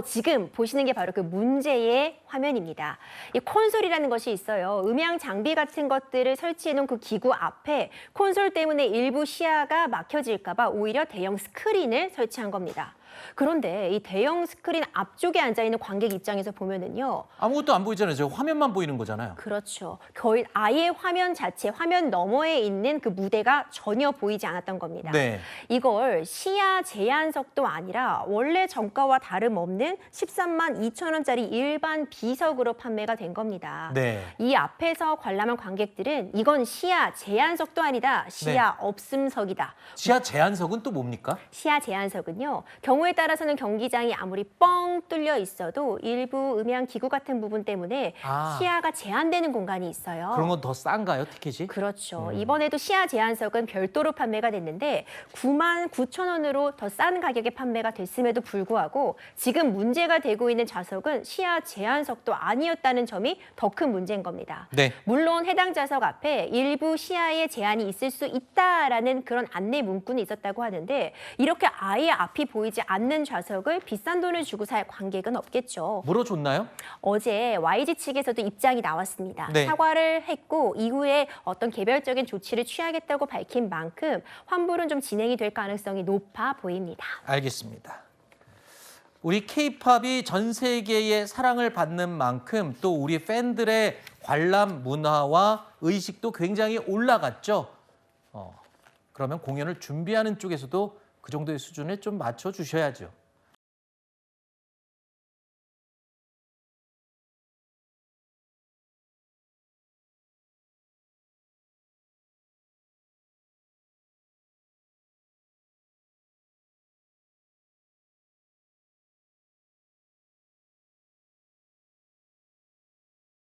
지금 보시는 게 바로 그 문제의 화면입니다. 이 콘솔이라는 것이 있어요. 음향 장비 같은 것들을 설치해놓은 그 기구 앞에 콘솔 때문에 일부 시야가 막혀질까 봐 오히려 대형 스크린을 설치한 겁니다. 그런데 이 대형 스크린 앞쪽에 앉아있는 관객 입장에서 보면은요.
아무것도 안 보이잖아요. 저 화면만 보이는 거잖아요.
그렇죠. 거의 아예 화면 자체, 화면 너머에 있는 그 무대가 전혀 보이지 않았던 겁니다.
네.
이걸 시야 제한석도 아니라 원래 정가와 다름없는 13만 2천 원짜리 일반 B석으로 판매가 된 겁니다.
네.
이 앞에서 관람한 관객들은 이건 시야 제한석도 아니다. 시야 없음석이다.
시야 제한석은 또 뭡니까?
시야 제한석은요. 경우에 따라서는 경기장이 아무리 뻥 뚫려 있어도 일부 음향 기구 같은 부분 때문에 시야가 제한되는 공간이 있어요.
그런 건 더 싼가요, 티켓이?
그렇죠. 이번에도 시야 제한석은 별도로 판매가 됐는데 9만 9천 원으로 더 싼 가격에 판매가 됐음에도 불구하고 지금 문제가 되고 있는 좌석은 시야 제한석도 아니었다는 점이 더 큰 문제인 겁니다.
네.
물론 해당 좌석 앞에 일부 시야에 제한이 있을 수 있다라는 그런 안내 문구는 있었다고 하는데 이렇게 아예 앞이 보이지 않는 좌석을 비싼 돈을 주고 살 관객은 없겠죠.
물어줬나요?
어제 YG 측에서도 입장이 나왔습니다.
네.
사과를 했고 이후에 어떤 개별적인 조치를 취하겠다고 밝힌 만큼 환불은 좀 진행이 될 가능성이 높아 보입니다.
알겠습니다. 우리 K-팝이 전 세계의 사랑을 받는 만큼 또 우리 팬들의 관람 문화와 의식도 굉장히 올라갔죠. 그러면 공연을 준비하는 쪽에서도 그 정도의 수준에 좀 맞춰주셔야죠.